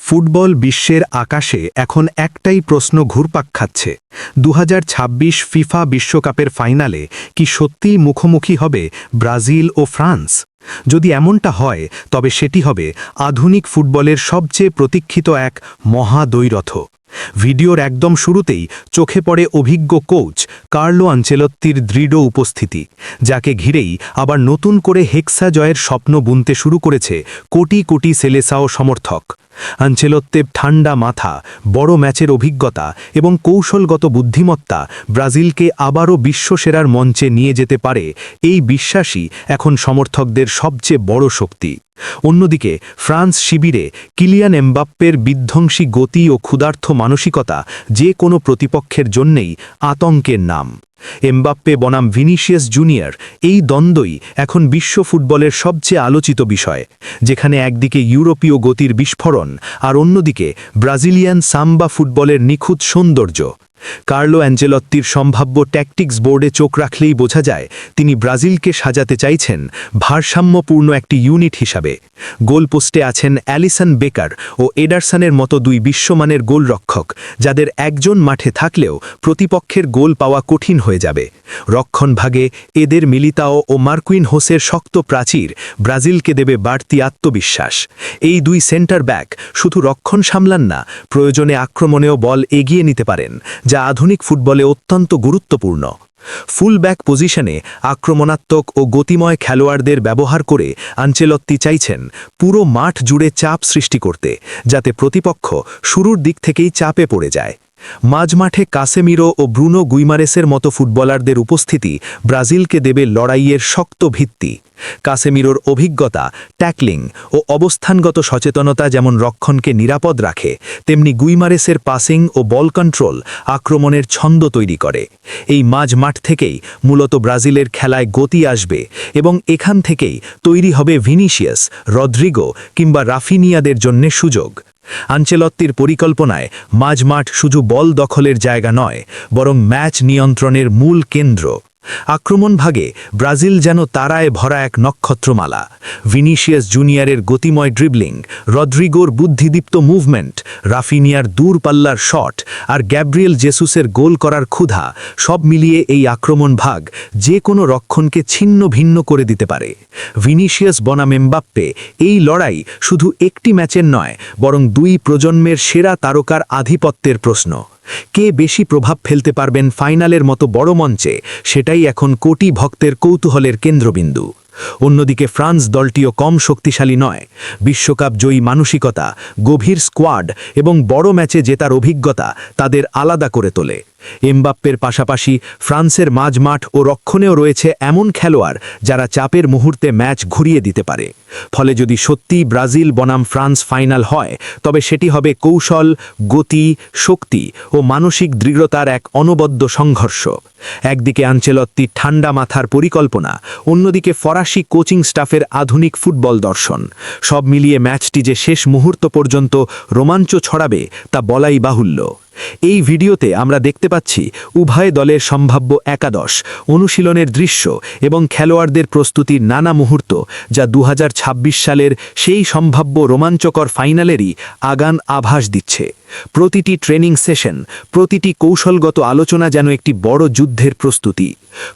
Football বিশ্বের আকাশে এখন একটাই প্রশ্ন ঘুরপাক খাচ্ছে 2026 ফিফা বিশ্বকাপের ফাইনালে কি সত্যিই মুখোমুখি হবে ব্রাজিল ও ফ্রান্স। যদি এমনটা হয় তবে সেটি হবে আধুনিক ফুটবলের সবচেয়ে প্রতীক্ষিত এক মহাদ্বৈরথ। ভিডিওর একদম শুরুতেই চোখে পড়ে অভিজ্ঞ কোচ কার্লো আনচেলত্তির দৃঢ় উপস্থিতি, যাকে ঘিরেই আবার নতুন করে হেক্সা জয়ের স্বপ্ন বুনতে শুরু করেছে কোটি কোটি সেলেসাও সমর্থক। আনচেলত্তের ঠান্ডা মাথা, বড় ম্যাচের অভিজ্ঞতা এবং কৌশলগত বুদ্ধিমত্তা ব্রাজিলকে আবারও বিশ্বসেরার মঞ্চে নিয়ে যেতে পারে, এই বিশ্বাসই এখন সমর্থকদের সবচেয়ে বড় শক্তি। অন্যদিকে ফ্রান্স শিবিরে কিলিয়ান এমবাপ্পের বিধ্বংসী গতি ও ক্ষুধার্থ মানসিকতা যে কোনো প্রতিপক্ষের জন্যেই আতঙ্কের নাম। এমবাপ্পে বনাম ভিনিসিয়াস জুনিয়র, এই দ্বন্দ্বই এখন বিশ্ব ফুটবলের সবচেয়ে আলোচিত বিষয়, যেখানে একদিকে ইউরোপীয় গতির বিস্ফোরণ আর অন্যদিকে ব্রাজিলিয়ান সাম্বা ফুটবলের নিখুঁত সৌন্দর্য। কার্লো অ্যাঞ্চেলত্তির সম্ভাব্য ট্যাকটিক্স বোর্ডে চোখ রাখলেই বোঝা যায় তিনি ব্রাজিলকে সাজাতে চাইছেন ভারসাম্যপূর্ণ একটি ইউনিট হিসাবে। গোলপোস্টে আছেন অ্যালিসন বেকার ও এডারসনের মতো দুই বিশ্বমানের গোলরক্ষক, যাদের একজন মাঠে থাকলেও প্রতিপক্ষের গোল পাওয়া কঠিন হয়ে যাবে। রক্ষণভাগে এদের মিলিতাও ও মার্কুইন হোসের শক্ত প্রাচীর ব্রাজিলকে দেবে বাড়তি আত্মবিশ্বাস। এই দুই সেন্টার ব্যাক শুধু রক্ষণ সামলান না, প্রয়োজনে আক্রমণেও বল এগিয়ে নিতে পারেন, যা আধুনিক ফুটবলে অত্যন্ত গুরুত্বপূর্ণ। ফুল ব্যাক পজিশনে আক্রমণাত্মক ও গতিময় খেলোয়াড়দের ব্যবহার করে আনচেলত্তি চাইছেন পুরো মাঠ জুড়ে চাপ সৃষ্টি করতে, যাতে প্রতিপক্ষ শুরুর দিক থেকেই চাপে পড়ে যায়। মাঝমাঠে কাসেমিরো ও ব্রুনো গুইমারেসের মতো ফুটবলারদের উপস্থিতি ব্রাজিলকে দেবে লড়াইয়ের শক্ত ভিত্তি। কাসেমিরোর অভিজ্ঞতা, ট্যাকলিং ও অবস্থানগত সচেতনতা যেমন রক্ষণকে নিরাপদ রাখে, তেমনি গুইমারেসের পাসিং ও বল কন্ট্রোল আক্রমণের ছন্দ তৈরি করে। এই মাঝমাঠ থেকেই মূলত ব্রাজিলের খেলায় গতি আসবে এবং এখান থেকেই তৈরি হবে ভিনিসিয়াস, রদ্রিগো কিংবা রাফিনিয়াদের জন্যে সুযোগ। আনচেলত্তির পরিকল্পনায় মাঝমাঠ শুধু বল দখলের জায়গা নয়, বরং ম্যাচ নিয়ন্ত্রণের মূল কেন্দ্র। আক্রমণভাগে ব্রাজিল যেন তারায় ভরা এক নক্ষত্রমালা। ভিনিসিয়াস জুনিয়রের গতিময় ড্রিবলিং, রদ্রিগোর বুদ্ধিদীপ্ত মুভমেন্ট, রাফিনিয়ার দূরপাল্লার শট আর গ্যাব্রিয়েল জেসুসের গোল করার ক্ষুধা, সব মিলিয়ে এই আক্রমণ ভাগ যে কোনো রক্ষণকে ছিন্ন ভিন্ন করে দিতে পারে। ভিনিসিয়াস বনাম এমবাপ্পে, এই লড়াই শুধু একটি ম্যাচের নয়, বরং দুই প্রজন্মের সেরা তারকার আধিপত্যের প্রশ্ন। কে বেশি প্রভাব ফেলতে পারবেন ফাইনালের মতো বড় মঞ্চে, সেটাই এখন কোটি ভক্তের কৌতূহলের কেন্দ্রবিন্দু। অন্যদিকে ফ্রান্স দলটিও কম শক্তিশালী নয়। বিশ্বকাপ জয়ী মানসিকতা, গভীর স্কোয়াড এবং বড় ম্যাচে জেতার অভিজ্ঞতা তাদের আলাদা করে তোলে। এমবাপ্পের পাশাপাশি ফ্রান্সের মাঝমাঠ ও রক্ষণেও রয়েছে এমন খেলোয়াড় যারা চাপের মুহূর্তে ম্যাচ ঘুরিয়ে দিতে পারে। ফলে যদি সত্যিই ব্রাজিল বনাম ফ্রান্স ফাইনাল হয়, তবে সেটি হবে কৌশল, গতি, শক্তি ও মানসিক দৃঢ়তার এক অনবদ্য সংঘর্ষ। একদিকে আনচেলত্তির ঠান্ডা মাথার পরিকল্পনা, অন্যদিকে ফরাসি কোচিং স্টাফের আধুনিক ফুটবল দর্শন। সব মিলিয়ে ম্যাচটি যে শেষ মুহূর্ত পর্যন্ত রোমাঞ্চ ছড়াবে তা বলাই বাহুল্য। এই ভিডিওতে আমরা দেখতে পাচ্ছি উভয় দলের সম্ভাব্য একাদশ, অনুশীলনের দৃশ্য এবং খেলোয়াড়দের প্রস্তুতির নানা মুহূর্ত, যা 2026 সালের সেই সম্ভাব্য রোমাঞ্চকর ফাইনালেরই আগান আভাস দিচ্ছে। প্রতিটি ট্রেনিং সেশন, প্রতিটি কৌশলগত আলোচনা যেন একটি বড় যুদ্ধের প্রস্তুতি।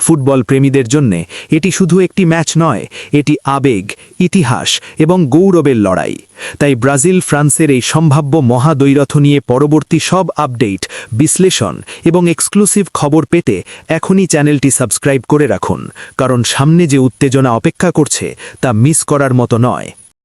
ফুটবল প্রেমীদের জন্য এটি শুধু একটি ম্যাচ নয়, এটি আবেগ, ইতিহাস এবং গৌরবের লড়াই। তাই ব্রাজিল ফ্রান্সের এই সম্ভাব্য মহাদ্বৈরথ নিয়ে পরবর্তী সব আপডেট, বিশ্লেষণ এবং এক্সক্লুসিভ খবর পেতে এখনই চ্যানেলটি সাবস্ক্রাইব করে রাখুন, কারণ সামনে যে উত্তেজনা অপেক্ষা করছে তা মিস করার মতো নয়।